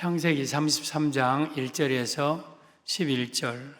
창세기 33장 1절에서 11절.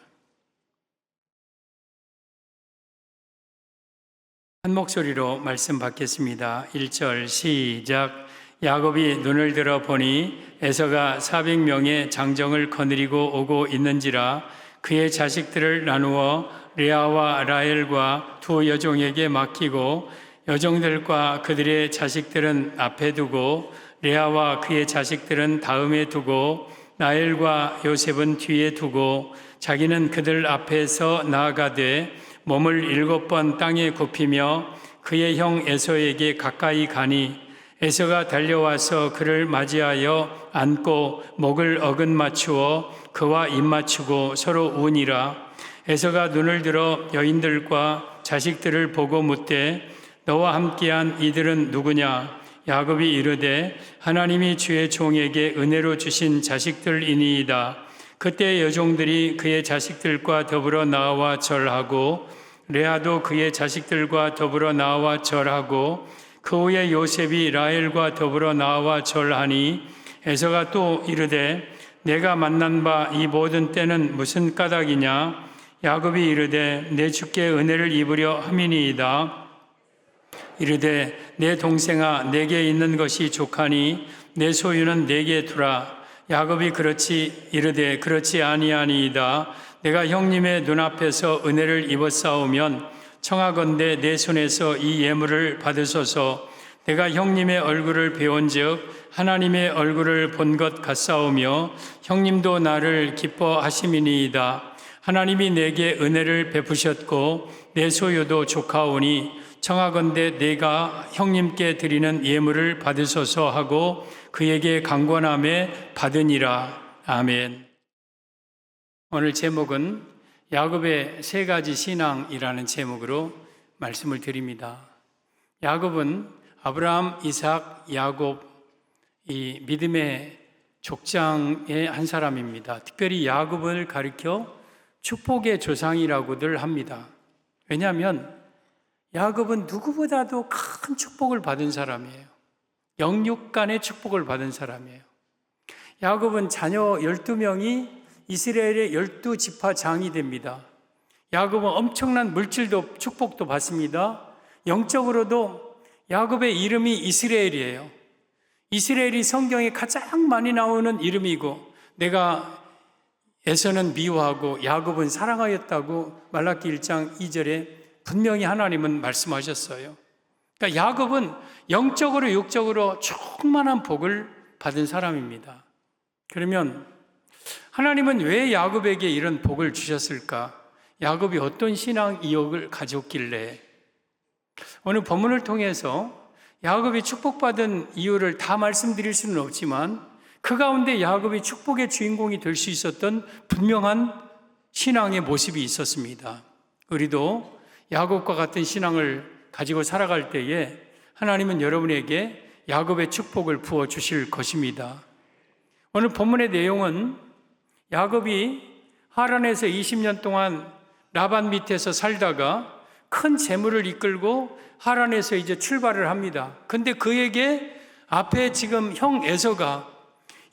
한 목소리로 말씀 받겠습니다. 1절 시작. 야곱이 눈을 들어 보니 에서가 400명의 장정을 거느리고 오고 있는지라 그의 자식들을 나누어 레아와 라헬과 두 여종에게 맡기고 여종들과 그들의 자식들은 앞에 두고 레아와 그의 자식들은 다음에 두고 라헬과 요셉은 뒤에 두고 자기는 그들 앞에서 나아가되 몸을 7번 땅에 굽히며 그의 형 에서에게 가까이 가니 에서가 달려와서 그를 맞이하여 안고 목을 어긋맞추어 그와 입맞추고 서로 우니라. 에서가 눈을 들어 여인들과 자식들을 보고 묻되 너와 함께한 이들은 누구냐? 야곱이 이르되 하나님이 주의 종에게 은혜로 주신 자식들이니이다. 그때 여종들이 그의 자식들과 더불어 나와 절하고 레아도 그의 자식들과 더불어 나와 절하고 그 후에 요셉이 라헬과 더불어 나와 절하니 에서가 또 이르되 내가 만난 바 이 모든 때는 무슨 까닭이냐? 야곱이 이르되 내 주께 은혜를 입으려 함이니이다. 이르되 내 동생아 내게 있는 것이 족하니 내 소유는 내게 두라. 야곱이 이르되 그렇지 아니하니이다. 내가 형님의 눈앞에서 은혜를 입었사오면 청하건대 내 손에서 이 예물을 받으소서. 내가 형님의 얼굴을 배운즉 하나님의 얼굴을 본 것 같사오며 형님도 나를 기뻐하심이니이다. 하나님이 내게 은혜를 베푸셨고 내 소유도 족하오니 청하건대 내가 형님께 드리는 예물을 받으소서 하고 그에게 강권함에 받으니라. 아멘. 오늘 제목은 야곱의 세 가지 신앙이라는 제목으로 말씀을 드립니다. 야곱은 아브라함, 이삭, 야곱 이 믿음의 족장의 한 사람입니다. 특별히 야곱을 가리켜 축복의 조상이라고들 합니다. 왜냐하면 야곱은 누구보다도 큰 축복을 받은 사람이에요. 영육간의 축복을 받은 사람이에요. 야곱은 자녀 12명이 이스라엘의 12지파 장이 됩니다. 야곱은 엄청난 물질도 축복도 받습니다. 영적으로도 야곱의 이름이 이스라엘이에요. 이스라엘이 성경에 가장 많이 나오는 이름이고 내가 에서는 미워하고 야곱은 사랑하였다고 말라기 1장 2절에 분명히 하나님은 말씀하셨어요. 그러니까 야곱은 영적으로 육적으로 충만한 복을 받은 사람입니다. 그러면 하나님은 왜 야곱에게 이런 복을 주셨을까? 야곱이 어떤 신앙 이욕을 가졌길래? 오늘 본문을 통해서 야곱이 축복받은 이유를 다 말씀드릴 수는 없지만 그 가운데 야곱이 축복의 주인공이 될 수 있었던 분명한 신앙의 모습이 있었습니다. 우리도 야곱과 같은 신앙을 가지고 살아갈 때에 하나님은 여러분에게 야곱의 축복을 부어주실 것입니다. 오늘 본문의 내용은 야곱이 하란에서 20년 동안 라반 밑에서 살다가 큰 재물을 이끌고 하란에서 이제 출발을 합니다. 근데 그에게 앞에 지금 형 에서가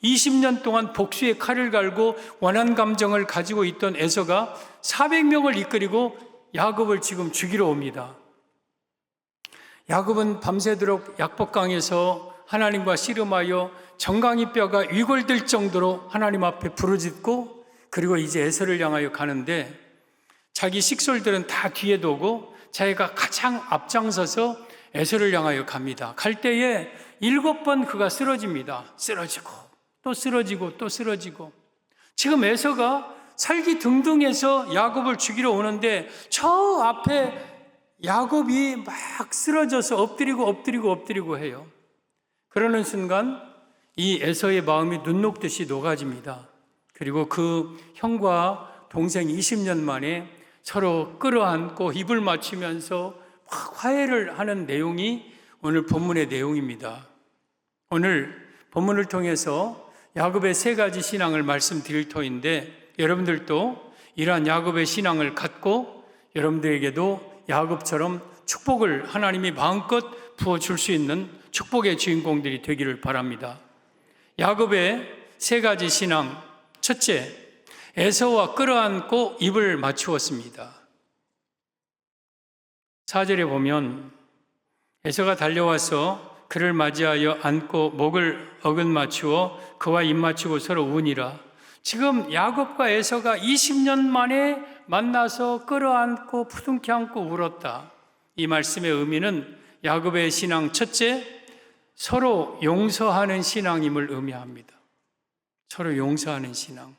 20년 동안 복수의 칼을 갈고 원한 감정을 가지고 있던 에서가 400명을 이끌고 야곱을 지금 죽이러 옵니다. 야곱은 밤새도록 약복강에서 하나님과 씨름하여 정강이 뼈가 위골될 정도로 하나님 앞에 부르짖고 그리고 이제 에서를 향하여 가는데 자기 식솔들은 다 뒤에 두고 자기가 가장 앞장서서 에서를 향하여 갑니다. 갈 때에 7번 그가 쓰러집니다. 쓰러지고 또 쓰러지고 또 쓰러지고 지금 에서가 살기 등등해서 야곱을 죽이러 오는데 저 앞에 야곱이 막 쓰러져서 엎드리고 해요. 그러는 순간 이 에서의 마음이 눈 녹듯이 녹아집니다. 그리고 그 형과 동생이 20년 만에 서로 끌어안고 입을 맞추면서 막 화해를 하는 내용이 오늘 본문의 내용입니다. 오늘 본문을 통해서 야곱의 세 가지 신앙을 말씀드릴 터인데 여러분들도 이러한 야곱의 신앙을 갖고 여러분들에게도 야곱처럼 축복을 하나님이 마음껏 부어줄 수 있는 축복의 주인공들이 되기를 바랍니다. 야곱의 세 가지 신앙. 첫째, 에서와 끌어안고 입을 맞추었습니다. 4절에 보면 에서가 달려와서 그를 맞이하여 안고 목을 어긋 맞추어 그와 입 맞추고 서로 우니라. 지금 야곱과 에서가 20년 만에 만나서 끌어안고 부둥켜 안고 울었다. 이 말씀의 의미는 야곱의 신앙 첫째, 서로 용서하는 신앙임을 의미합니다. 서로 용서하는 신앙.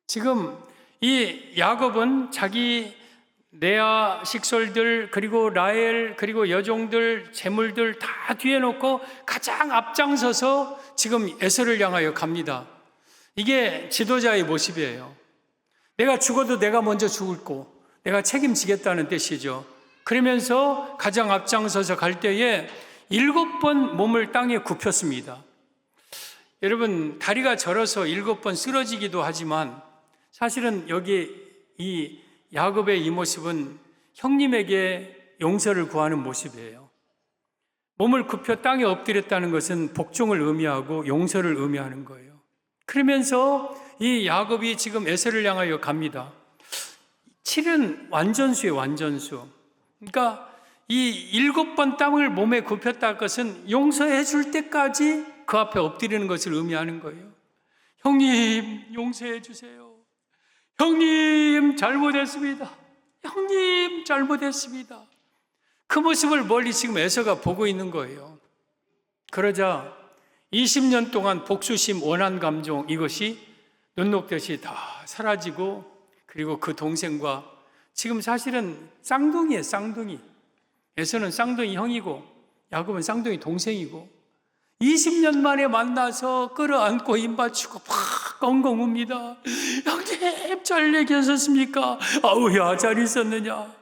지금 이 야곱은 자기 레아 식솔들 그리고 라헬 그리고 여종들 재물들 다 뒤에 놓고 가장 앞장서서 지금 에서를 향하여 갑니다. 이게 지도자의 모습이에요. 내가 죽어도 내가 먼저 죽을고 내가 책임지겠다는 뜻이죠. 그러면서 가장 앞장서서 갈 때에 7번 몸을 땅에 굽혔습니다. 여러분, 다리가 저려서 7번 쓰러지기도 하지만 사실은 여기 이 야곱의 이 모습은 형님에게 용서를 구하는 모습이에요. 몸을 굽혀 땅에 엎드렸다는 것은 복종을 의미하고 용서를 의미하는 거예요. 그러면서 이 야곱이 지금 에서를 향하여 갑니다. 7은 완전수예요, 완전수. 그러니까 이 7번 땅을 몸에 굽혔다는 것은 용서해 줄 때까지 그 앞에 엎드리는 것을 의미하는 거예요. 형님, 용서해 주세요. 형님, 잘못했습니다. 형님, 잘못했습니다. 그 모습을 멀리 지금 에서가 보고 있는 거예요. 그러자 20년 동안 복수심, 원한 감정, 이것이 눈 녹듯이 다 사라지고, 그리고 그 동생과 지금 사실은 쌍둥이에요, 쌍둥이. 에서는 쌍둥이 형이고 야곱은 쌍둥이 동생이고 20년 만에 만나서 끌어안고 입 맞추고 막 엉엉 웁니다. 형님, 잘 계셨습니까? 아우야, 잘 있었느냐?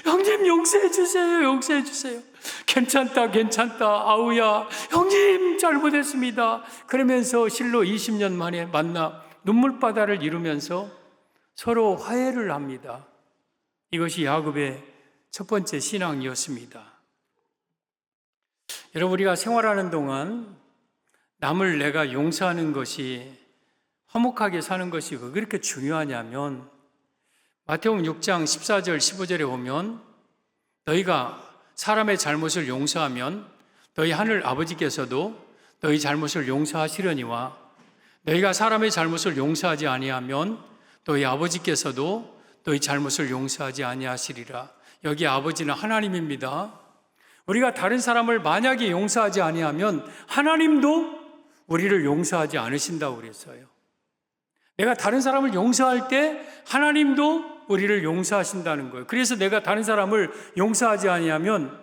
형님, 용서해 주세요, 용서해 주세요. 괜찮다, 괜찮다. 아우야, 형님, 잘못했습니다. 그러면서 실로 20년 만에 만나 눈물바다를 이루면서 서로 화해를 합니다. 이것이 야곱의 첫 번째 신앙이었습니다. 여러분, 우리가 생활하는 동안 남을 내가 용서하는 것이, 화목하게 사는 것이 왜 그렇게 중요하냐면, 마태복음 6장 14절 15절에 보면 너희가 사람의 잘못을 용서하면 너희 하늘 아버지께서도 너희 잘못을 용서하시려니와 너희가 사람의 잘못을 용서하지 아니하면 너희 아버지께서도 너희 잘못을 용서하지 아니하시리라. 여기 아버지는 하나님입니다. 우리가 다른 사람을 만약에 용서하지 아니하면 하나님도 우리를 용서하지 않으신다고 그랬어요. 내가 다른 사람을 용서할 때 하나님도 우리를 용서하신다는 거예요. 그래서 내가 다른 사람을 용서하지 아니하면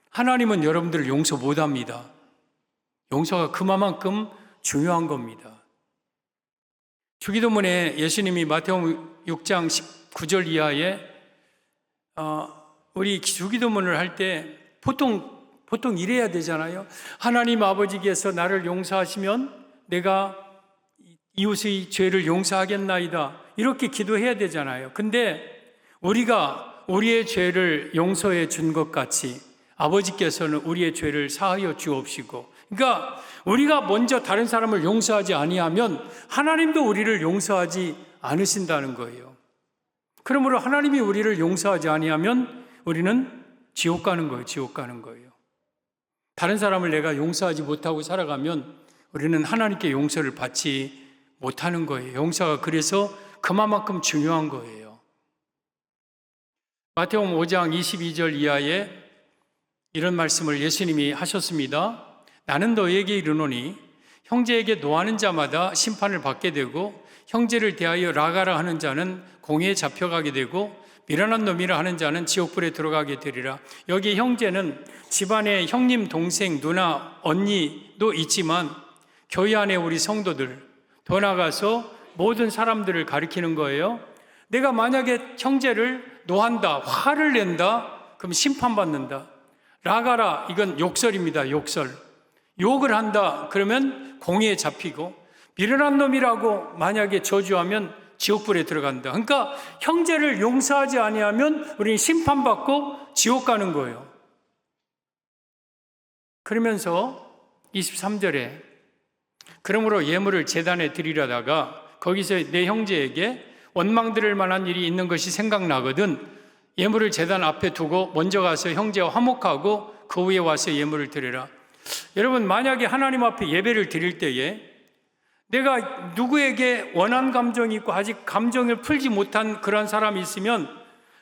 하나님은 여러분들을 용서 못합니다. 용서가 그만큼 중요한 겁니다. 주기도문에 예수님이 마태복음 6장 19절 이하에 우리 주기도문을 할 때 보통 이래야 되잖아요. 하나님 아버지께서 나를 용서하시면 내가 이웃의 죄를 용서하겠나이다. 이렇게 기도해야 되잖아요. 근데 우리가 우리의 죄를 용서해 준 것 같이 아버지께서는 우리의 죄를 사하여 주옵시고, 그러니까 우리가 먼저 다른 사람을 용서하지 아니하면 하나님도 우리를 용서하지 않으신다는 거예요. 그러므로 하나님이 우리를 용서하지 아니하면 우리는 지옥 가는 거예요. 지옥 가는 거예요. 다른 사람을 내가 용서하지 못하고 살아가면 우리는 하나님께 용서를 받지 못하는 거예요. 용서가 그래서 그만큼 중요한 거예요. 마태복음 5장 22절 이하에 이런 말씀을 예수님이 하셨습니다. 나는 너희에게 이르노니 형제에게 노하는 자마다 심판을 받게 되고 형제를 대하여 라가라 하는 자는 공회에 잡혀가게 되고 미련한 놈이라 하는 자는 지옥불에 들어가게 되리라. 여기 형제는 집안에 형님, 동생, 누나, 언니도 있지만 교회 안에 우리 성도들, 더 나아가서 모든 사람들을 가리키는 거예요. 내가 만약에 형제를 노한다, 화를 낸다, 그럼 심판받는다. 라가라, 이건 욕설입니다. 욕설. 욕을 한다, 그러면 공회에 잡히고, 미련한 놈이라고 만약에 저주하면 지옥불에 들어간다. 그러니까 형제를 용서하지 아니하면 우리는 심판받고 지옥 가는 거예요. 그러면서 23절에 그러므로 예물을 제단에 드리려다가 거기서 내 형제에게 원망 들을 만한 일이 있는 것이 생각나거든 예물을 제단 앞에 두고 먼저 가서 형제와 화목하고 그 후에 와서 예물을 드리라. 여러분, 만약에 하나님 앞에 예배를 드릴 때에 내가 누구에게 원한 감정이 있고 아직 감정을 풀지 못한 그런 사람이 있으면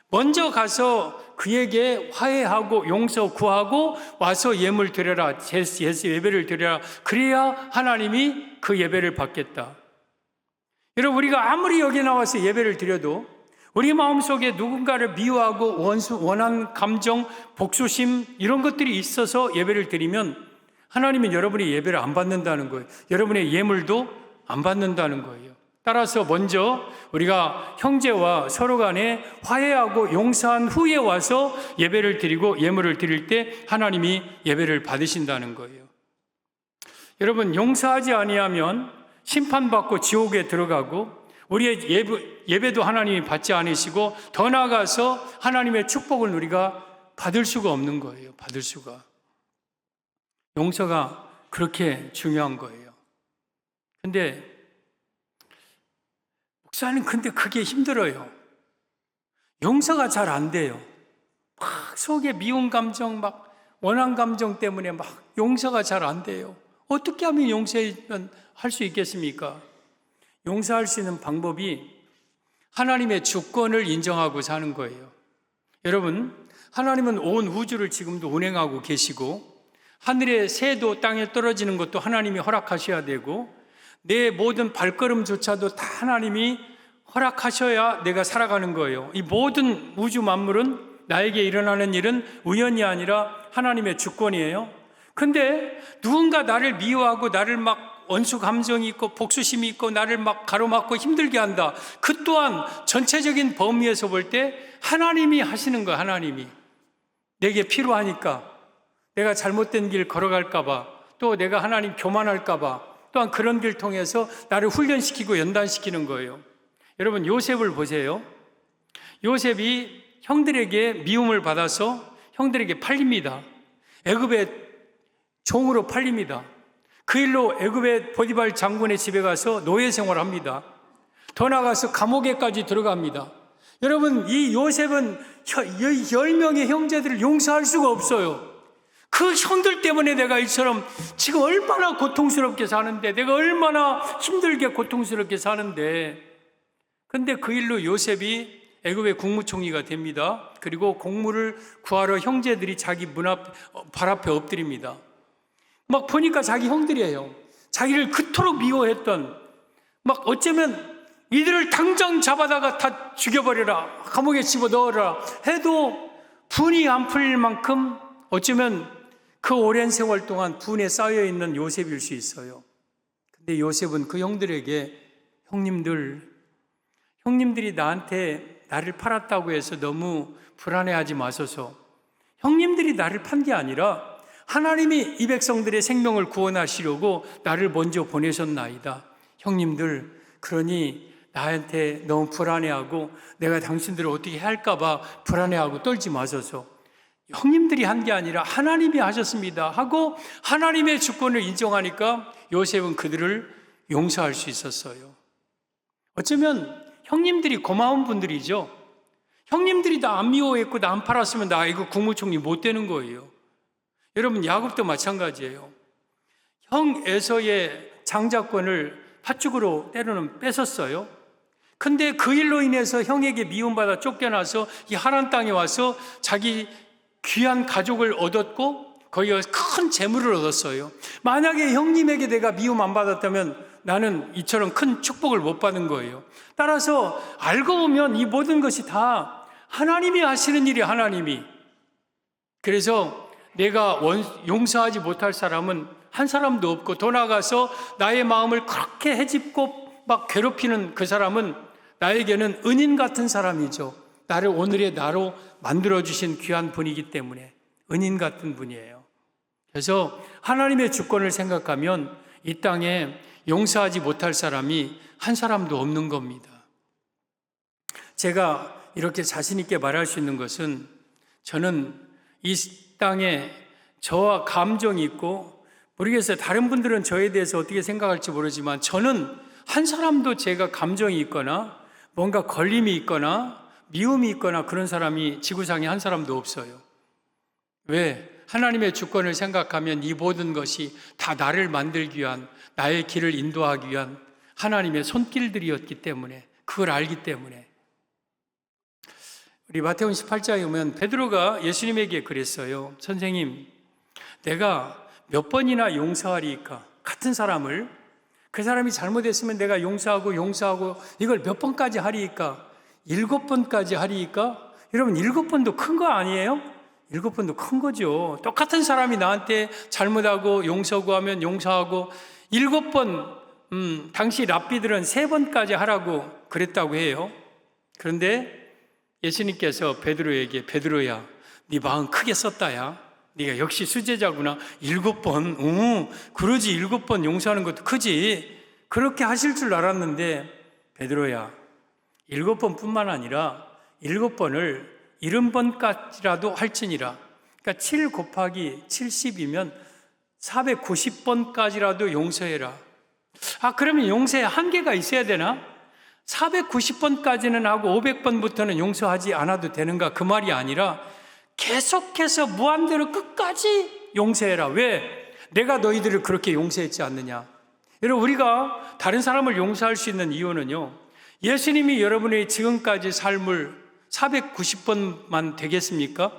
먼저 가서 그에게 화해하고 용서 구하고 와서 예물 드려라, 예배를 드려라. 그래야 하나님이 그 예배를 받겠다. 여러분, 우리가 아무리 여기 나와서 예배를 드려도 우리 마음속에 누군가를 미워하고 원한 감정, 복수심 이런 것들이 있어서 예배를 드리면 하나님은 여러분이 예배를 안 받는다는 거예요. 여러분의 예물도 안 받는다는 거예요. 따라서 먼저 우리가 형제와 서로 간에 화해하고 용서한 후에 와서 예배를 드리고 예물을 드릴 때 하나님이 예배를 받으신다는 거예요. 여러분, 용서하지 아니하면 심판받고 지옥에 들어가고 우리의 예배도 하나님이 받지 않으시고 더 나아가서 하나님의 축복을 우리가 받을 수가 없는 거예요. 받을 수가. 용서가 그렇게 중요한 거예요. 근데 목사님, 근데 그게 힘들어요. 용서가 잘 안 돼요. 막 속에 미운 감정, 막 원한 감정 때문에 막 용서가 잘 안 돼요. 어떻게 하면 용서할 수 있겠습니까? 용서할 수 있는 방법이 하나님의 주권을 인정하고 사는 거예요. 여러분, 하나님은 온 우주를 지금도 운행하고 계시고 하늘의 새도 땅에 떨어지는 것도 하나님이 허락하셔야 되고 내 모든 발걸음조차도 다 하나님이 허락하셔야 내가 살아가는 거예요. 이 모든 우주 만물은 나에게 일어나는 일은 우연이 아니라 하나님의 주권이에요. 근데 누군가 나를 미워하고 나를 막 원수 감정이 있고 복수심이 있고 나를 막 가로막고 힘들게 한다. 그 또한 전체적인 범위에서 볼 때 하나님이 하시는 거야. 하나님이 내게 필요하니까, 내가 잘못된 길 걸어갈까 봐, 또 내가 하나님 교만할까 봐, 또한 그런 길 통해서 나를 훈련시키고 연단시키는 거예요. 여러분, 요셉을 보세요. 요셉이 형들에게 미움을 받아서 형들에게 팔립니다. 애굽의 종으로 팔립니다. 그 일로 애굽의 보디발 장군의 집에 가서 노예 생활합니다. 더 나아가서 감옥에까지 들어갑니다. 여러분, 이 요셉은 10명의 형제들을 용서할 수가 없어요. 그 형들 때문에 내가 이처럼 지금 얼마나 고통스럽게 사는데, 내가 얼마나 힘들게 고통스럽게 사는데, 근데 그 일로 요셉이 애굽의 국무총리가 됩니다. 그리고 곡물을 구하러 형제들이 자기 발 앞에 엎드립니다. 막 보니까 자기 형들이에요. 자기를 그토록 미워했던, 막 어쩌면 이들을 당장 잡아다가 다 죽여버려라, 감옥에 집어넣어라 해도 분이 안 풀릴 만큼 어쩌면 그 오랜 세월 동안 분에 쌓여있는 요셉일 수 있어요. 근데 요셉은 그 형들에게 형님들이 나를 팔았다고 해서 너무 불안해하지 마소서. 형님들이 나를 판 게 아니라 하나님이 이 백성들의 생명을 구원하시려고 나를 먼저 보내셨나이다. 형님들, 그러니 나한테 너무 불안해하고 내가 당신들을 어떻게 할까 봐 불안해하고 떨지 마소서. 형님들이 한 게 아니라 하나님이 하셨습니다 하고 하나님의 주권을 인정하니까 요셉은 그들을 용서할 수 있었어요. 어쩌면 형님들이 고마운 분들이죠. 형님들이 나 안 미워했고 나 안 팔았으면 나 이거 국무총리 못 되는 거예요. 여러분, 야곱도 마찬가지예요. 형 에서의 장자권을 팥죽으로 때로는 뺏었어요. 근데 그 일로 인해서 형에게 미움받아 쫓겨나서 이 하란 땅에 와서 자기 귀한 가족을 얻었고 거기에 큰 재물을 얻었어요. 만약에 형님에게 내가 미움 안 받았다면 나는 이처럼 큰 축복을 못 받은 거예요. 따라서 알고 보면 이 모든 것이 다 하나님이 하시는 일이 하나님이. 그래서 내가 용서하지 못할 사람은 한 사람도 없고 더 나아가서 나의 마음을 그렇게 헤집고 막 괴롭히는 그 사람은 나에게는 은인 같은 사람이죠. 나를 오늘의 나로 만들어주신 귀한 분이기 때문에 은인 같은 분이에요. 그래서 하나님의 주권을 생각하면 이 땅에 용서하지 못할 사람이 한 사람도 없는 겁니다. 제가 이렇게 자신 있게 말할 수 있는 것은 저는 이 땅에 저와 감정이 있고 모르겠어요. 다른 분들은 저에 대해서 어떻게 생각할지 모르지만 저는 한 사람도 제가 감정이 있거나 뭔가 걸림이 있거나 미움이 있거나 그런 사람이 지구상에 한 사람도 없어요. 왜? 하나님의 주권을 생각하면 이 모든 것이 다 나를 만들기 위한, 나의 길을 인도하기 위한 하나님의 손길들이었기 때문에, 그걸 알기 때문에. 우리 마태복음 18장에 보면 베드로가 예수님에게 그랬어요. 선생님, 내가 몇 번이나 용서하리이까? 같은 사람을, 그 사람이 잘못했으면 내가 용서하고 이걸 몇 번까지 하리이까? 7번까지 하리이까? 여러분, 7번도 큰 거 아니에요? 7번도 큰 거죠. 똑같은 사람이 나한테 잘못하고 용서 구하면 용서하고 7번, 당시 랍비들은 3번까지 하라고 그랬다고 해요. 그런데 예수님께서 베드로에게, 베드로야, 네 마음 크게 썼다야. 네가 역시 수제자구나. 7번, 그러지. 7번 용서하는 것도 크지. 그렇게 하실 줄 알았는데, 베드로야, 7번뿐만 아니라 7번을 70번까지라도 할지니라. 그러니까 7 곱하기 70이면 490번까지라도 용서해라. 그러면 용서에 한계가 있어야 되나? 490번까지는 하고 500번부터는 용서하지 않아도 되는가? 그 말이 아니라 계속해서 무한대로 끝까지 용서해라. 왜? 내가 너희들을 그렇게 용서했지 않느냐? 여러분, 우리가 다른 사람을 용서할 수 있는 이유는요, 예수님이 여러분의 지금까지 삶을 490번만 되겠습니까?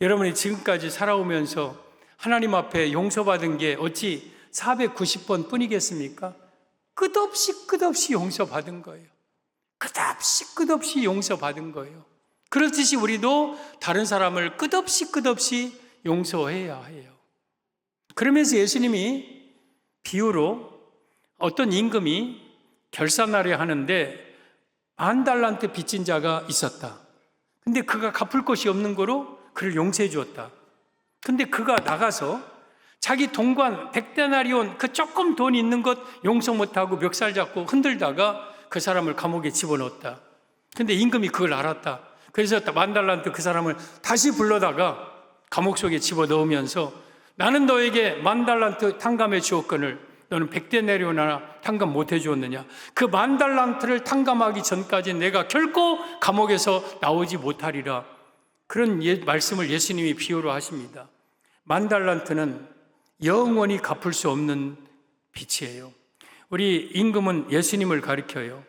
여러분이 지금까지 살아오면서 하나님 앞에 용서받은 게 어찌 490번 뿐이겠습니까? 끝없이 용서받은 거예요. 끝없이 용서받은 거예요. 그렇듯이 우리도 다른 사람을 끝없이 용서해야 해요. 그러면서 예수님이 비유로 어떤 임금이 결산하려 하는데 10,000달란트 빚진 자가 있었다. 근데 그가 갚을 것이 없는 거로 그를 용서해 주었다. 근데 그가 나가서 자기 동관 100데나리온 그 조금 돈 있는 것 용서 못하고 멱살 잡고 흔들다가 그 사람을 감옥에 집어넣었다. 근데 임금이 그걸 알았다. 그래서 10,000달란트 그 사람을 다시 불러다가 감옥 속에 집어넣으면서 나는 너에게 10,000달란트 탕감해 주었거늘 너는 100데나리온이나 탕감 못 해주었느냐? 그 10,000달란트를 탕감하기 전까지 내가 결코 감옥에서 나오지 못하리라. 그런 말씀을 예수님이 비유로 하십니다. 10,000달란트는 영원히 갚을 수 없는 빚이에요. 우리 임금은 예수님을 가리켜요.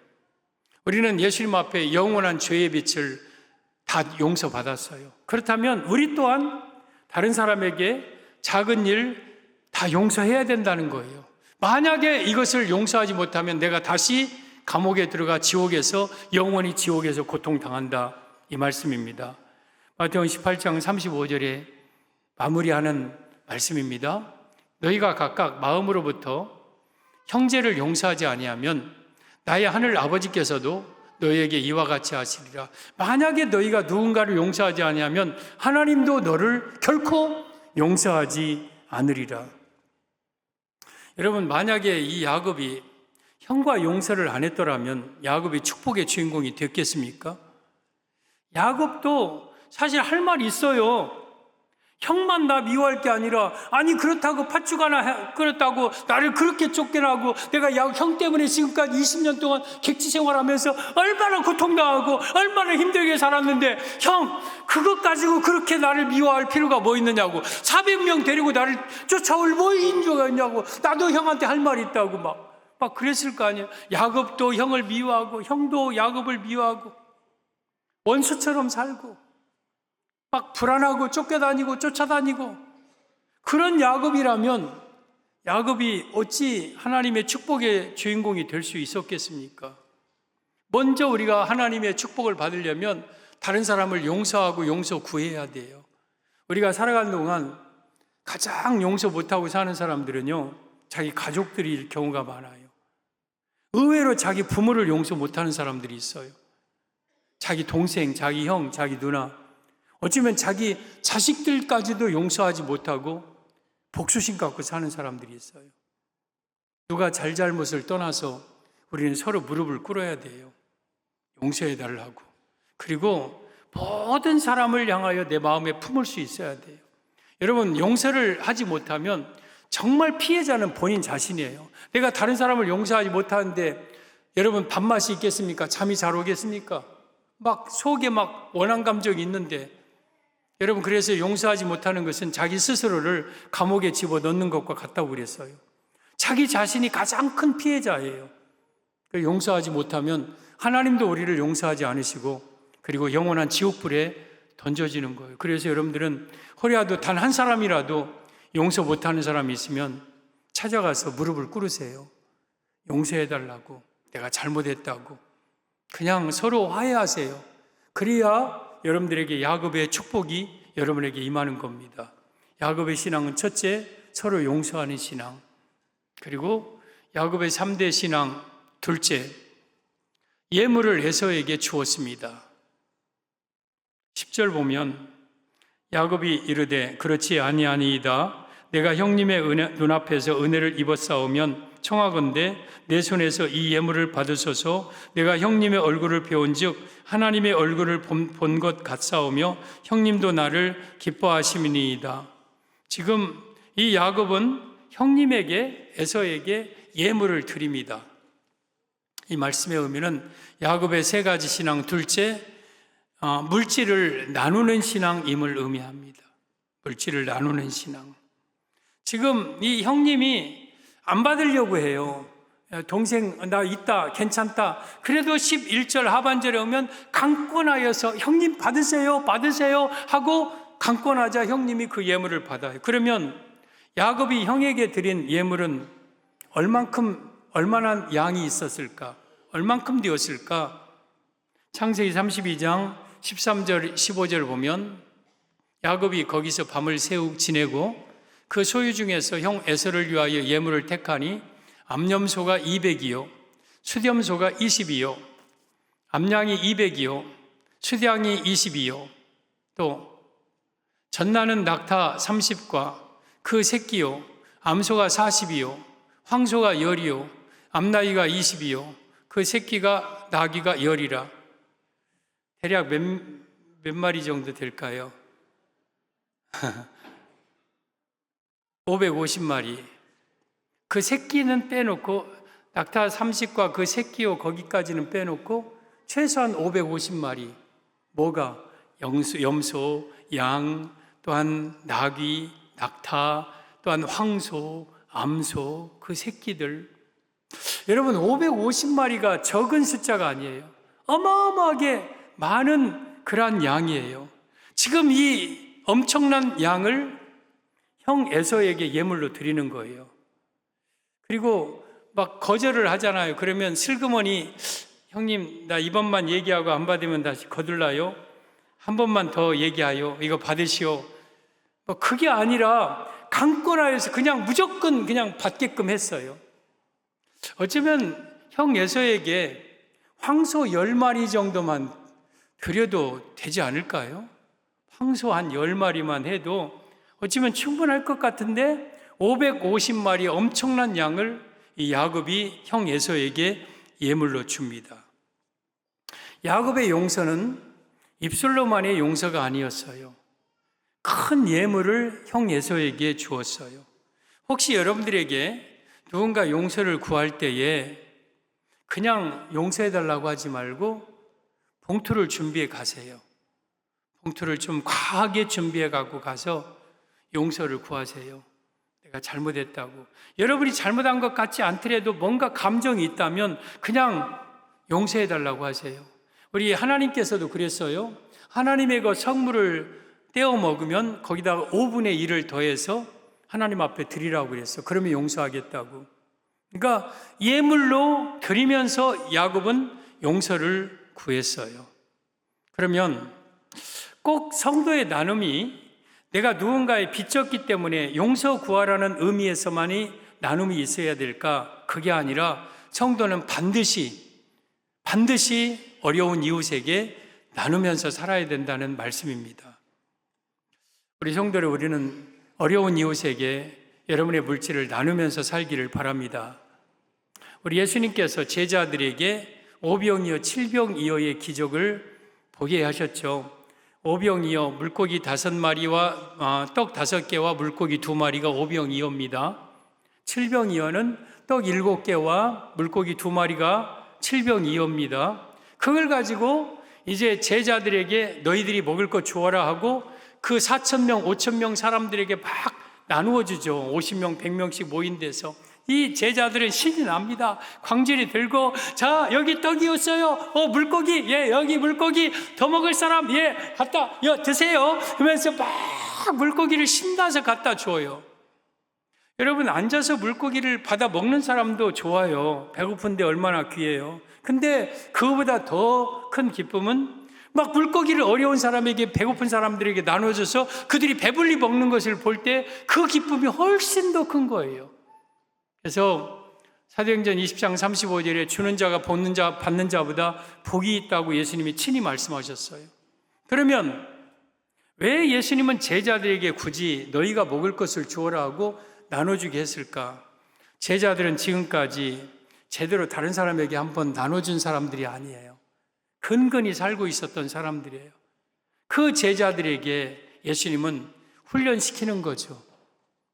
우리는 예수님 앞에 영원한 죄의 빚을 다 용서받았어요. 그렇다면 우리 또한 다른 사람에게 작은 일 다 용서해야 된다는 거예요. 만약에 이것을 용서하지 못하면 내가 다시 감옥에 들어가 지옥에서 영원히 지옥에서 고통당한다. 이 말씀입니다. 마태복음 18장 35절에 마무리하는 말씀입니다. 너희가 각각 마음으로부터 형제를 용서하지 아니하면 나의 하늘 아버지께서도 너희에게 이와 같이 하시리라. 만약에 너희가 누군가를 용서하지 아니하면 하나님도 너를 결코 용서하지 않으리라. 여러분, 만약에 이 야곱이 형과 용서를 안 했더라면 야곱이 축복의 주인공이 됐겠습니까? 야곱도 사실 할 말이 있어요. 형만 나 미워할 게 아니라, 아니 그렇다고 팥죽 하나 끓였다고 나를 그렇게 쫓겨나고 내가 형 때문에 지금까지 20년 동안 객지 생활하면서 얼마나 고통당하고 얼마나 힘들게 살았는데 형 그것 가지고 그렇게 나를 미워할 필요가 뭐 있느냐고, 400명 데리고 나를 쫓아올 뭐 인조가 있냐고, 나도 형한테 할 말이 있다고 막 그랬을 거 아니에요. 야곱도 형을 미워하고 형도 야곱을 미워하고 원수처럼 살고 막 불안하고 쫓겨다니고 쫓아다니고, 그런 야곱이라면 야곱이 어찌 하나님의 축복의 주인공이 될 수 있었겠습니까? 먼저 우리가 하나님의 축복을 받으려면 다른 사람을 용서하고 용서 구해야 돼요. 우리가 살아가는 동안 가장 용서 못하고 사는 사람들은요, 자기 가족들일 경우가 많아요. 의외로 자기 부모를 용서 못하는 사람들이 있어요. 자기 동생, 자기 형, 자기 누나, 어쩌면 자기 자식들까지도 용서하지 못하고 복수심 갖고 사는 사람들이 있어요. 누가 잘잘못을 떠나서 우리는 서로 무릎을 꿇어야 돼요. 용서해 달라고. 그리고 모든 사람을 향하여 내 마음에 품을 수 있어야 돼요. 여러분, 용서를 하지 못하면 정말 피해자는 본인 자신이에요. 내가 다른 사람을 용서하지 못하는데 여러분 밥맛이 있겠습니까? 잠이 잘 오겠습니까? 막 속에 막 원한 감정이 있는데 여러분, 그래서 용서하지 못하는 것은 자기 스스로를 감옥에 집어넣는 것과 같다고 그랬어요. 자기 자신이 가장 큰 피해자예요. 용서하지 못하면 하나님도 우리를 용서하지 않으시고 그리고 영원한 지옥불에 던져지는 거예요. 그래서 여러분들은 혹여라도 단 한 사람이라도 용서 못하는 사람이 있으면 찾아가서 무릎을 꿇으세요. 용서해달라고, 내가 잘못했다고. 그냥 서로 화해하세요. 그래야 여러분들에게 야곱의 축복이 여러분에게 임하는 겁니다. 야곱의 신앙은 첫째, 서로 용서하는 신앙. 그리고 야곱의 3대 신앙, 둘째, 예물을 에서에게 주었습니다. 10절 보면 야곱이 이르되 그렇지 아니하니이다. 내가 형님의 눈앞에서 은혜를 입었사오면 청하건대 내 손에서 이 예물을 받으소서. 내가 형님의 얼굴을 배운즉 하나님의 얼굴을 본 것 같사오며 형님도 나를 기뻐하심이니이다. 지금 이 야곱은 형님에게, 에서에게 예물을 드립니다. 이 말씀의 의미는 야곱의 3가지 신앙, 둘째, 물질을 나누는 신앙임을 의미합니다. 물질을 나누는 신앙. 지금 이 형님이 안 받으려고 해요. 동생 나 있다, 괜찮다. 그래도 11절 하반절에 오면 강권하여서 형님 받으세요, 받으세요 하고 강권하자 형님이 그 예물을 받아요. 그러면 야곱이 형에게 드린 예물은 얼마나 양이 있었을까? 얼만큼 되었을까? 창세기 32장 13절 15절 보면 야곱이 거기서 밤을 지내고 그 소유 중에서 형 에서를 위하여 예물을 택하니 암염소가 200이요 수렴소가 20이요 암양이 200이요 수량이 20이요 또 전나는 낙타 30과 그 새끼요 암소가 40이요 황소가 10이요 암나귀가 20이요 그 새끼가 나귀가 10이라. 대략 몇 마리 정도 될까요? 550마리. 그 새끼는 빼놓고 낙타 30과 그 새끼요 거기까지는 빼놓고 최소한 550마리. 뭐가? 염소, 양, 또한 나귀, 낙타, 또한 황소, 암소, 그 새끼들. 여러분 550마리가 적은 숫자가 아니에요. 어마어마하게 많은 그러한 양이에요. 지금 이 엄청난 양을 형 에서에게 예물로 드리는 거예요. 그리고 막 거절을 하잖아요. 그러면 슬그머니 형님 나 이번만 얘기하고 안 받으면 다시 거둘라요? 한 번만 더 얘기하요. 이거 받으시오. 뭐 그게 아니라 강권하여서 그냥 무조건 그냥 받게끔 했어요. 어쩌면 형 에서에게 황소 10마리 정도만 드려도 되지 않을까요? 황소 한 10마리만 해도 어쩌면 충분할 것 같은데 550마리 엄청난 양을 이 야곱이 형 에서에게 예물로 줍니다. 야곱의 용서는 입술로만의 용서가 아니었어요. 큰 예물을 형 에서에게 주었어요. 혹시 여러분들에게 누군가 용서를 구할 때에 그냥 용서해달라고 하지 말고 봉투를 준비해 가세요. 봉투를 좀 과하게 준비해 갖고 가서 용서를 구하세요. 내가 잘못했다고. 여러분이 잘못한 것 같지 않더라도 뭔가 감정이 있다면 그냥 용서해달라고 하세요. 우리 하나님께서도 그랬어요. 하나님의 그 성물을 떼어 먹으면 거기다가 5분의 1을 더해서 하나님 앞에 드리라고 그랬어. 그러면 용서하겠다고. 그러니까 예물로 드리면서 야곱은 용서를 구했어요. 그러면 꼭 성도의 나눔이 내가 누군가에 빚졌기 때문에 용서 구하라는 의미에서만이 나눔이 있어야 될까? 그게 아니라 성도는 반드시 어려운 이웃에게 나누면서 살아야 된다는 말씀입니다. 우리 성도들, 우리는 어려운 이웃에게 여러분의 물질을 나누면서 살기를 바랍니다. 우리 예수님께서 제자들에게 5병이어 7병이어의 기적을 보게 하셨죠. 오병이어 물고기 5마리와 떡 5개와 물고기 2마리가 오병이어입니다. 칠병이어는 떡 7개와 물고기 2마리가 칠병이어입니다. 그걸 가지고 이제 제자들에게 너희들이 먹을 것 주어라 하고 그 4,000명, 5,000명 사람들에게 막 나누어 주죠. 50명, 100명씩 모인 데서. 이 제자들은 신이 납니다. 광질이 들고, 자, 여기 떡이었어요. 물고기, 예, 여기 물고기 더 먹을 사람, 예, 갖다, 드세요. 그러면서 막 물고기를 신나서 갖다 줘요. 여러분, 앉아서 물고기를 받아 먹는 사람도 좋아요. 배고픈데 얼마나 귀해요. 근데 그거보다 더 큰 기쁨은 막 물고기를 어려운 사람에게, 배고픈 사람들에게 나눠줘서 그들이 배불리 먹는 것을 볼 때 그 기쁨이 훨씬 더 큰 거예요. 그래서 사도행전 20장 35절에 주는 자가 받는 자보다 복이 있다고 예수님이 친히 말씀하셨어요. 그러면 왜 예수님은 제자들에게 굳이 너희가 먹을 것을 주어라 하고 나눠주게 했을까? 제자들은 지금까지 제대로 다른 사람에게 한번 나눠준 사람들이 아니에요. 근근히 살고 있었던 사람들이에요. 그 제자들에게 예수님은 훈련시키는 거죠.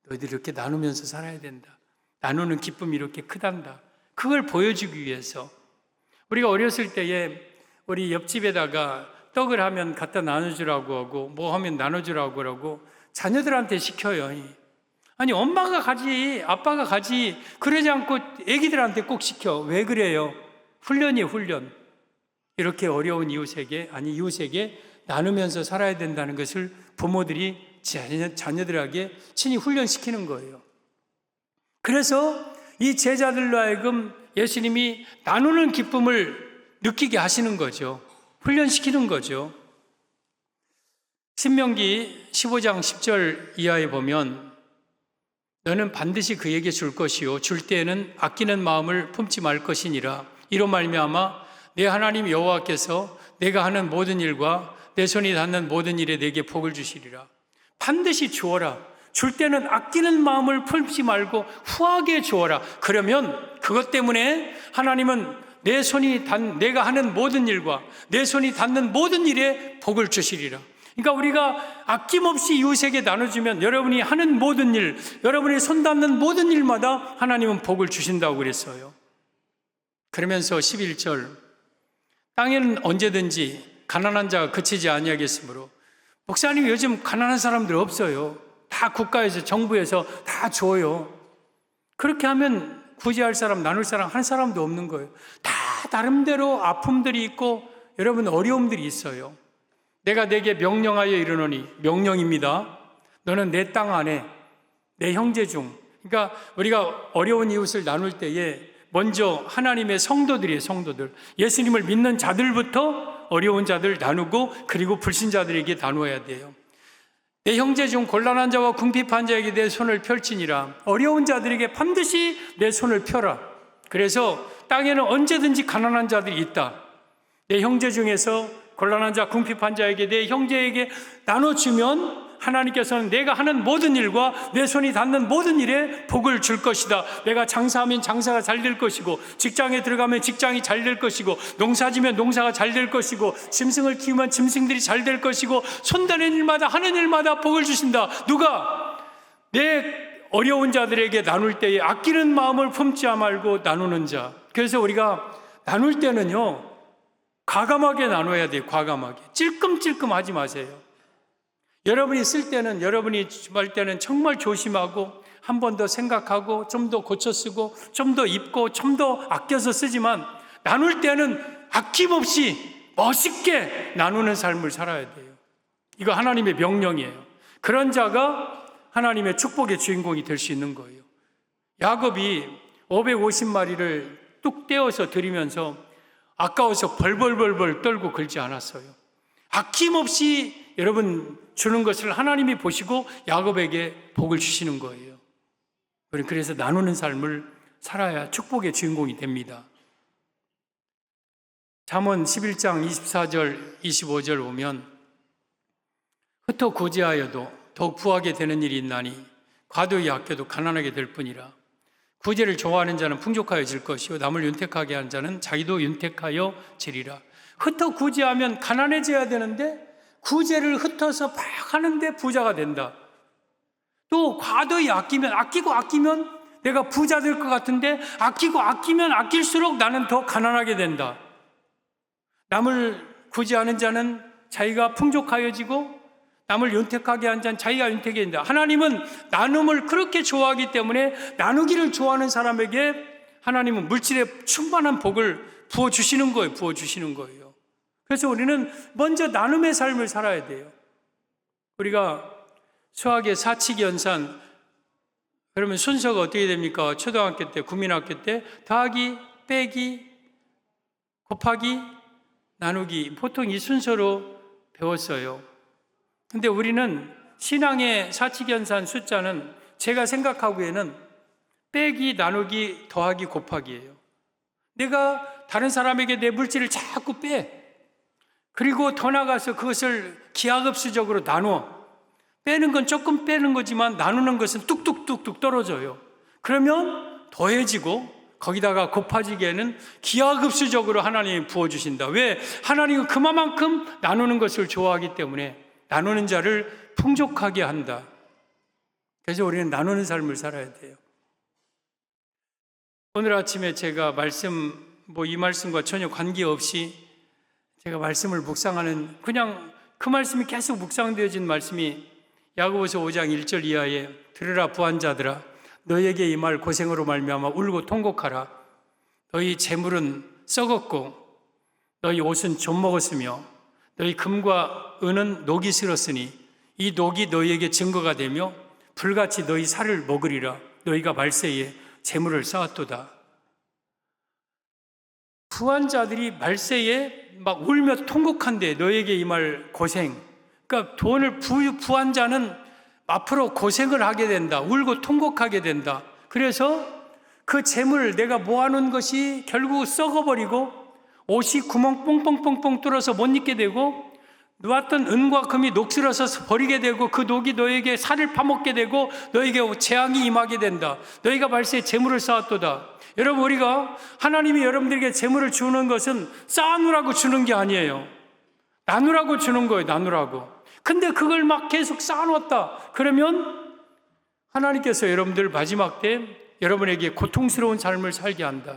너희들 이렇게 나누면서 살아야 된다. 나누는 기쁨이 이렇게 크단다. 그걸 보여주기 위해서. 우리가 어렸을 때에 우리 옆집에다가 떡을 하면 갖다 나눠주라고 하고 뭐 하면 나눠주라고 하고 자녀들한테 시켜요. 아니, 엄마가 가지, 아빠가 가지, 그러지 않고 애기들한테 꼭 시켜. 왜 그래요? 훈련이에요, 훈련. 이렇게 어려운 이웃에게 나누면서 살아야 된다는 것을 부모들이 자녀들에게 친히 훈련시키는 거예요. 그래서 이 제자들로 하여금 예수님이 나누는 기쁨을 느끼게 하시는 거죠. 훈련시키는 거죠. 신명기 15장 10절 이하에 보면 너는 반드시 그에게 줄 것이요 줄 때에는 아끼는 마음을 품지 말 것이니라. 이로 말미암아 내 하나님 여호와께서 내가 하는 모든 일과 내 손이 닿는 모든 일에 내게 복을 주시리라. 반드시 주어라. 줄 때는 아끼는 마음을 품지 말고 후하게 주어라. 그러면 그것 때문에 하나님은 내가 하는 모든 일과 내 손이 닿는 모든 일에 복을 주시리라. 그러니까 우리가 아낌없이 이웃에게 나눠주면 여러분이 하는 모든 일, 여러분이 손 닿는 모든 일마다 하나님은 복을 주신다고 그랬어요. 그러면서 11절 땅에는 언제든지 가난한 자가 그치지 아니하겠으므로. 목사님, 요즘 가난한 사람들 없어요. 다 국가에서, 정부에서 다 줘요. 그렇게 하면 구제할 사람, 나눌 사람 한 사람도 없는 거예요. 다 나름대로 아픔들이 있고 여러분 어려움들이 있어요. 내가 내게 명령하여 이르노니, 명령입니다. 너는 내 땅 안에 내 형제 중, 그러니까 우리가 어려운 이웃을 나눌 때에 먼저 하나님의 성도들이에요. 성도들, 예수님을 믿는 자들부터 어려운 자들 나누고 그리고 불신자들에게 나누어야 돼요. 내 형제 중 곤란한 자와 궁핍한 자에게 내 손을 펼치니라. 어려운 자들에게 반드시 내 손을 펴라. 그래서 땅에는 언제든지 가난한 자들이 있다. 내 형제 중에서 곤란한 자, 궁핍한 자에게, 내 형제에게 나눠주면 하나님께서는 내가 하는 모든 일과 내 손이 닿는 모든 일에 복을 줄 것이다. 내가 장사하면 장사가 잘 될 것이고, 직장에 들어가면 직장이 잘 될 것이고, 농사지면 농사가 잘 될 것이고, 짐승을 키우면 짐승들이 잘 될 것이고, 손대는 일마다 하는 일마다 복을 주신다. 누가? 내 어려운 자들에게 나눌 때에 아끼는 마음을 품지 말고 나누는 자. 그래서 우리가 나눌 때는요, 과감하게 나눠야 돼요. 과감하게. 찔끔찔끔 하지 마세요. 여러분이 쓸 때는, 여러분이 할 때는 정말 조심하고 한 번 더 생각하고 좀 더 고쳐 쓰고 좀 더 입고 좀 더 아껴서 쓰지만, 나눌 때는 아낌없이 멋있게 나누는 삶을 살아야 돼요. 이거 하나님의 명령이에요. 그런 자가 하나님의 축복의 주인공이 될 수 있는 거예요. 야곱이 550마리를 뚝 떼어서 드리면서 아까워서 벌벌벌벌 떨고 긁지 않았어요. 아낌없이 여러분 주는 것을 하나님이 보시고 야곱에게 복을 주시는 거예요. 그래서 나누는 삶을 살아야 축복의 주인공이 됩니다. 잠언 11장 24절 25절 보면 흩어 구제하여도 더욱 부하게 되는 일이 있나니 과도히 아껴도 가난하게 될 뿐이라. 구제를 좋아하는 자는 풍족하여질 것이요 남을 윤택하게 하는 자는 자기도 윤택하여지리라. 흩어 구제하면 가난해져야 되는데 구제를 흩어서 막 하는데 부자가 된다. 또 과도히 아끼면 내가 부자 될 것 같은데 아끼면 아낄수록 나는 더 가난하게 된다. 남을 구제하는 자는 자기가 풍족하여지고 남을 윤택하게 한 자는 자기가 윤택해 된다. 하나님은 나눔을 그렇게 좋아하기 때문에 나누기를 좋아하는 사람에게 하나님은 물질의 충만한 복을 부어주시는 거예요. 그래서 우리는 먼저 나눔의 삶을 살아야 돼요. 우리가 수학의 사칙 연산, 그러면 순서가 어떻게 됩니까? 초등학교 때, 국민학교 때 더하기, 빼기, 곱하기, 나누기, 보통 이 순서로 배웠어요. 근데 우리는 신앙의 사칙 연산 숫자는 제가 생각하기에는 빼기, 나누기, 더하기, 곱하기예요. 내가 다른 사람에게 내 물질을 자꾸 빼. 그리고 더 나가서 그것을 기하급수적으로 나누어. 빼는 건 조금 빼는 거지만 나누는 것은 뚝뚝뚝뚝 떨어져요. 그러면 더해지고 거기다가 곱해지기에는 기하급수적으로 하나님이 부어주신다. 왜? 하나님은 그만큼 나누는 것을 좋아하기 때문에 나누는 자를 풍족하게 한다. 그래서 우리는 나누는 삶을 살아야 돼요. 오늘 아침에 제가 이 말씀과 전혀 관계없이 제가 말씀을 묵상하는, 그냥 그 말씀이 계속 묵상되어진 말씀이 야고보서 5장 1절 이하에 들으라 부한자들아 너에게 이 말 고생으로 말미암아 울고 통곡하라. 너희 재물은 썩었고 너희 옷은 좀 먹었으며 너희 금과 은은 녹이 슬었으니 이 녹이 너희에게 증거가 되며 불같이 너희 살을 먹으리라. 너희가 말세에 재물을 쌓았도다. 부한 자들이 말세에 막 울며 통곡한대. 너에게 이 말 고생. 그러니까 돈을 부한 자는 앞으로 고생을 하게 된다. 울고 통곡하게 된다. 그래서 그 재물 내가 모아놓은 것이 결국 썩어버리고 옷이 구멍 뽕뽕뽕뽕 뚫어서 못 입게 되고 놓았던 은과 금이 녹슬어서 버리게 되고 그 녹이 너에게 살을 파먹게 되고 너에게 재앙이 임하게 된다. 너희가 말세에 재물을 쌓았도다. 여러분, 우리가 하나님이 여러분들에게 재물을 주는 것은 쌓아놓으라고 주는 게 아니에요. 나누라고 주는 거예요. 나누라고. 근데 그걸 막 계속 쌓아놓았다. 그러면 하나님께서 여러분들 마지막 때 여러분에게 고통스러운 삶을 살게 한다.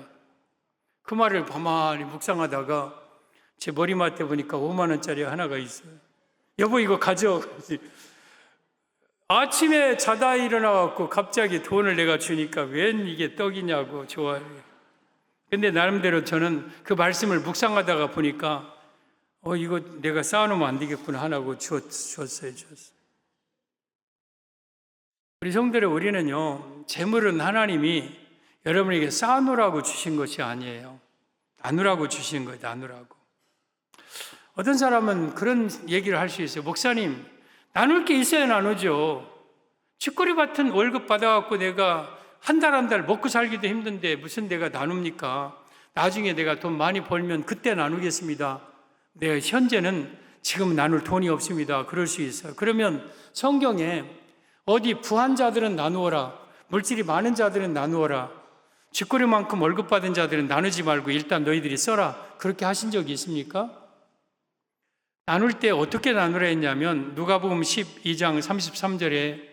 그 말을 가만히 묵상하다가 제 머리맡에 보니까 5만 원짜리 하나가 있어요. 여보 이거 가져. 아침에 자다 일어나갖고 갑자기 돈을 내가 주니까 웬 이게 떡이냐고 좋아해요. 근데 나름대로 저는 그 말씀을 묵상하다가 보니까 이거 내가 쌓아놓으면 안 되겠구나 하고 줬어요. 우리 성도들, 우리는요, 재물은 하나님이 여러분에게 쌓아놓으라고 주신 것이 아니에요. 나누라고 주신 거예요. 나누라고. 어떤 사람은 그런 얘기를 할 수 있어요. 목사님, 나눌 게 있어야 나누죠. 쥐꼬리 같은 월급 받아갖고 내가 한 달 먹고 살기도 힘든데 무슨 내가 나눕니까? 나중에 내가 돈 많이 벌면 그때 나누겠습니다. 네, 현재는 지금 나눌 돈이 없습니다. 그럴 수 있어요. 그러면 성경에 어디 부한 자들은 나누어라, 물질이 많은 자들은 나누어라, 쥐꼬리만큼 월급 받은 자들은 나누지 말고 일단 너희들이 써라, 그렇게 하신 적이 있습니까? 나눌 때 어떻게 나누라 했냐면 누가복음 12장 33절에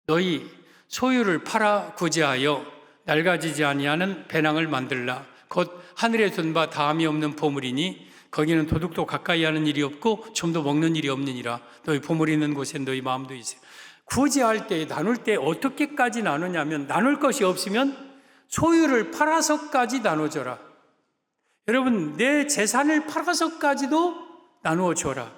너희 소유를 팔아 구제하여 낡아지지 아니하는 배낭을 만들라. 곧 하늘에 둔 바 다함이 없는 보물이니 거기는 도둑도 가까이 하는 일이 없고 좀도 먹는 일이 없느니라. 너희 보물이 있는 곳에 너희 마음도 있어요. 구제할 때, 나눌 때 어떻게까지 나누냐면 나눌 것이 없으면 소유를 팔아서까지 나눠줘라. 여러분, 내 재산을 팔아서까지도 나누어 줘라.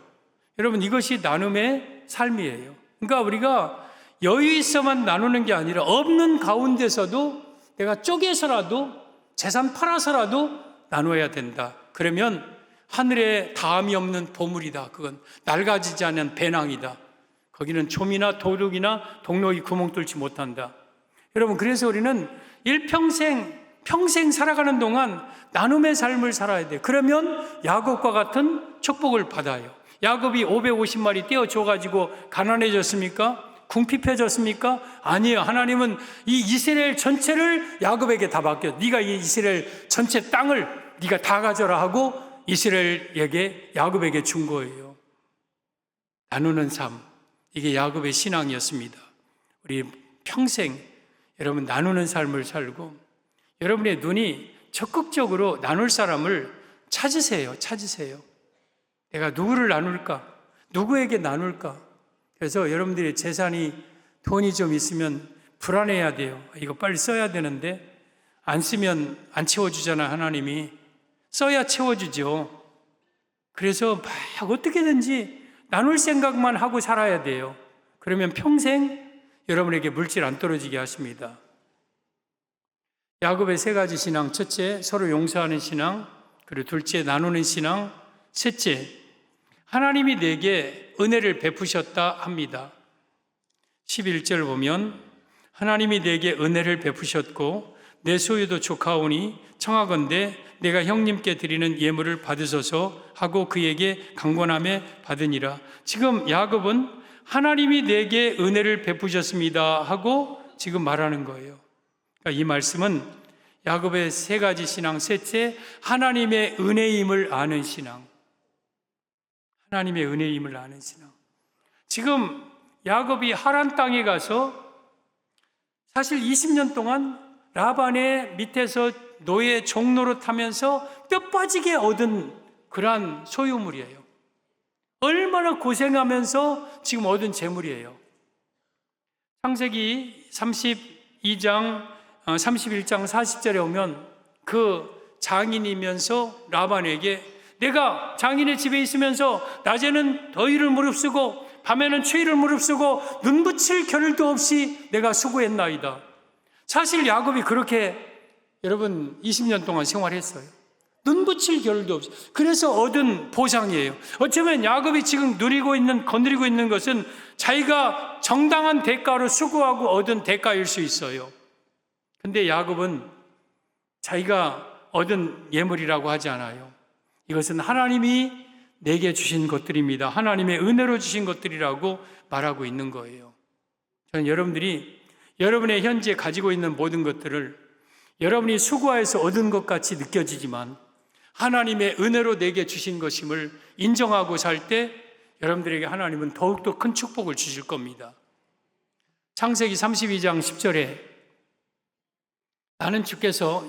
여러분, 이것이 나눔의 삶이에요. 그러니까 우리가 여유 있어만 나누는 게 아니라 없는 가운데서도 내가 쪼개서라도 재산 팔아서라도 나눠야 된다. 그러면 하늘에 다함이 없는 보물이다. 그건 낡아지지 않은 배낭이다. 거기는 좀이나 도둑이나 동록이 구멍 뚫지 못한다. 여러분, 그래서 우리는 평생 살아가는 동안 나눔의 삶을 살아야 돼요. 그러면 야곱과 같은 축복을 받아요. 야곱이 550마리 떼어줘가지고 가난해졌습니까? 궁핍해졌습니까? 아니에요. 하나님은 이 이스라엘 전체를 야곱에게 다 맡겨. 네가 이 이스라엘 전체 땅을 네가 다 가져라 하고 이스라엘에게, 야곱에게 준 거예요. 나누는 삶, 이게 야곱의 신앙이었습니다. 우리 평생 여러분 나누는 삶을 살고 여러분의 눈이 적극적으로 나눌 사람을 찾으세요. 내가 누구를 나눌까? 누구에게 나눌까? 그래서 여러분들의 재산이 돈이 좀 있으면 불안해야 돼요. 이거 빨리 써야 되는데 안 쓰면 안 채워주잖아, 하나님이. 써야 채워주죠. 그래서 막 어떻게든지 나눌 생각만 하고 살아야 돼요. 그러면 평생 여러분에게 물질 안 떨어지게 하십니다. 야곱의 세 가지 신앙: 첫째, 서로 용서하는 신앙; 그리고 둘째, 나누는 신앙; 셋째, 하나님이 내게 은혜를 베푸셨다 합니다. 11절 보면 하나님이 내게 은혜를 베푸셨고 내 소유도 족하오니 청하건대 내가 형님께 드리는 예물을 받으소서 하고 그에게 강권함에 받으니라. 지금 야곱은 하나님이 내게 은혜를 베푸셨습니다 하고 지금 말하는 거예요. 그러니까 이 말씀은 야곱의 세 가지 신앙: 셋째, 하나님의 은혜임을 아는 신앙. 하나님의 은혜임을 아는 신앙. 지금 야곱이 하란 땅에 가서 사실 20년 동안 라반의 밑에서 노예 종로로 타면서 뼈 빠지게 얻은 그러한 소유물이에요. 얼마나 고생하면서 지금 얻은 재물이에요. 창세기 31장 40절에 오면 그 장인이면서 라반에게 내가 장인의 집에 있으면서 낮에는 더위를 무릅쓰고 밤에는 추위를 무릅쓰고 눈 붙일 겨를도 없이 내가 수고했나이다. 사실 야곱이 그렇게 여러분 20년 동안 생활했어요. 눈 붙일 겨를도 없이. 그래서 얻은 보상이에요. 어쩌면 야곱이 지금 거느리고 있는 것은 자기가 정당한 대가로 수고하고 얻은 대가일 수 있어요. 근데 야곱은 자기가 얻은 예물이라고 하지 않아요. 이것은 하나님이 내게 주신 것들입니다. 하나님의 은혜로 주신 것들이라고 말하고 있는 거예요. 저는 여러분들이 여러분의 현재 가지고 있는 모든 것들을 여러분이 수고해서 얻은 것 같이 느껴지지만 하나님의 은혜로 내게 주신 것임을 인정하고 살 때 여러분들에게 하나님은 더욱더 큰 축복을 주실 겁니다. 창세기 32장 10절에 나는 주께서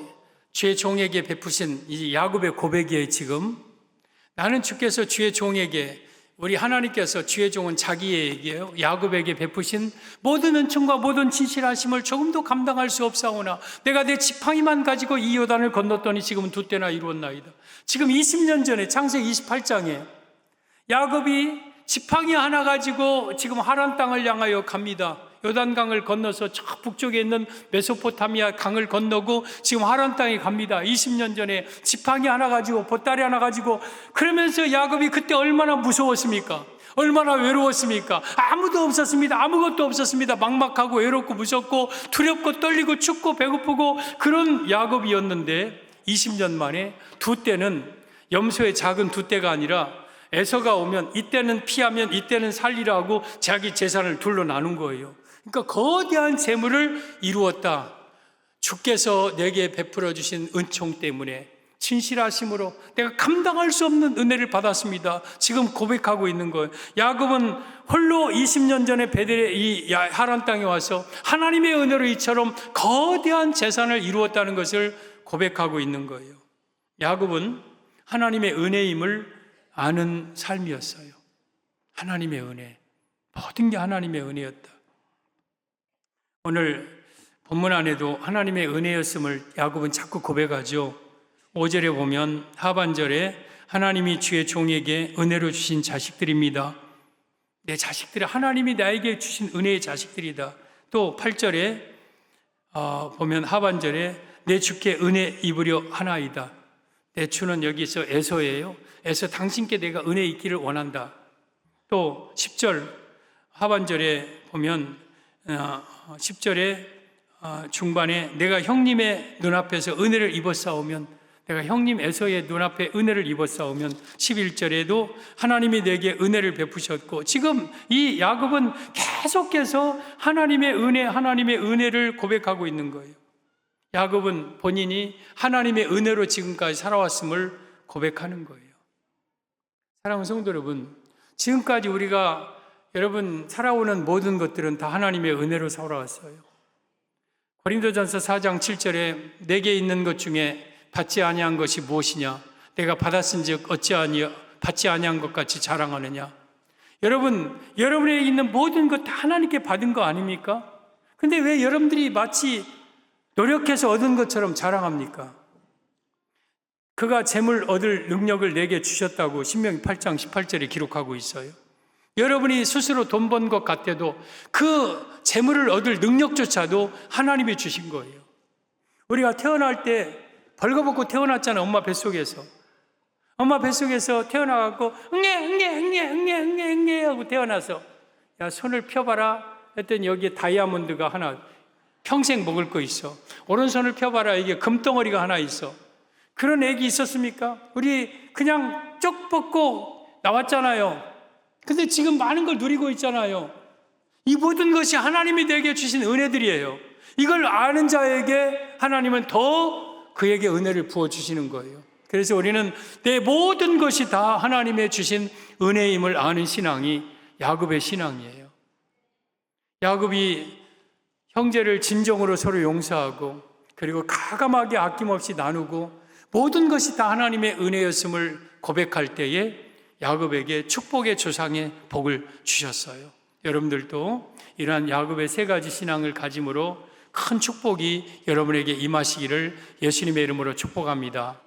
주의 종에게 베푸신 이 야곱의 고백이에요. 지금 나는 주께서 주의 종에게, 우리 하나님께서 주의 종은 자기에게요, 야곱에게 베푸신 모든 은총과 모든 진실하심을 조금도 감당할 수 없사오나 내가 내 지팡이만 가지고 이 요단을 건넜더니 지금은 두 때나 이루었나이다. 지금 20년 전에 창세기 28장에 야곱이 지팡이 하나 가지고 지금 하란 땅을 향하여 갑니다. 요단강을 건너서 저 북쪽에 있는 메소포타미아 강을 건너고 지금 하란 땅에 갑니다. 20년 전에 지팡이 하나 가지고, 보따리 하나 가지고. 그러면서 야곱이 그때 얼마나 무서웠습니까? 얼마나 외로웠습니까? 아무도 없었습니다. 아무것도 없었습니다. 막막하고 외롭고 무섭고 두렵고 떨리고 춥고 배고프고 그런 야곱이었는데 20년 만에 두 떼는 염소의 작은 두 떼가 아니라 에서가 오면 이때는 피하면 이때는 살리라고 자기 재산을 둘로 나눈 거예요. 그러니까 거대한 재물을 이루었다. 주께서 내게 베풀어 주신 은총 때문에, 진실하심으로 내가 감당할 수 없는 은혜를 받았습니다. 지금 고백하고 있는 거예요. 야곱은 홀로 20년 전에 베델의 이 하란 땅에 와서 하나님의 은혜로 이처럼 거대한 재산을 이루었다는 것을 고백하고 있는 거예요. 야곱은 하나님의 은혜임을 아는 삶이었어요. 하나님의 은혜, 모든 게 하나님의 은혜였다. 오늘 본문 안에도 하나님의 은혜였음을 야곱은 자꾸 고백하죠. 5절에 보면 하반절에 하나님이 주의 종에게 은혜로 주신 자식들입니다. 내 자식들이 하나님이 나에게 주신 은혜의 자식들이다. 또 8절에 보면 하반절에 내 주께 은혜 입으려 하나이다. 내 주는 여기서 에서예요. 에서 당신께 내가 은혜 있기를 원한다. 또 10절 하반절에 보면 10절에 중반에 내가 형님의 눈앞에서 은혜를 입었사오면, 내가 형님 에서의 눈앞에 은혜를 입었사오면, 11절에도 하나님이 내게 은혜를 베푸셨고, 지금 이 야곱은 계속해서 하나님의 은혜를 고백하고 있는 거예요. 야곱은 본인이 하나님의 은혜로 지금까지 살아왔음을 고백하는 거예요. 사랑하는 성도 여러분, 지금까지 우리가 여러분 살아오는 모든 것들은 다 하나님의 은혜로 살아왔어요. 고린도전서 4장 7절에 내게 있는 것 중에 받지 아니한 것이 무엇이냐? 내가 받았은즉 어찌하니 받지 아니한 것 같이 자랑하느냐? 여러분, 여러분에게 있는 모든 것 다 하나님께 받은 거 아닙니까? 근데 왜 여러분들이 마치 노력해서 얻은 것처럼 자랑합니까? 그가 재물 얻을 능력을 내게 주셨다고 신명기 8장 18절에 기록하고 있어요. 여러분이 스스로 돈 번 것 같아도 그 재물을 얻을 능력조차도 하나님이 주신 거예요. 우리가 태어날 때 벌거벗고 태어났잖아요. 엄마 뱃속에서. 엄마 뱃속에서 태어나갖고 응애 하고 태어나서 야 손을 펴봐라 했더니 여기에 다이아몬드가 하나 평생 먹을 거 있어. 오른손을 펴봐라 이게 금덩어리가 하나 있어. 그런 애기 있었습니까? 우리 그냥 쪽 벗고 나왔잖아요. 근데 지금 많은 걸 누리고 있잖아요. 이 모든 것이 하나님이 내게 주신 은혜들이에요. 이걸 아는 자에게 하나님은 더 그에게 은혜를 부어주시는 거예요. 그래서 우리는 내 모든 것이 다 하나님의 주신 은혜임을 아는 신앙이 야곱의 신앙이에요. 야곱이 형제를 진정으로 서로 용서하고 그리고 가감하게 아낌없이 나누고 모든 것이 다 하나님의 은혜였음을 고백할 때에 야곱에게 축복의 조상의 복을 주셨어요. 여러분들도 이러한 야곱의 세 가지 신앙을 가짐으로 큰 축복이 여러분에게 임하시기를 예수님의 이름으로 축복합니다.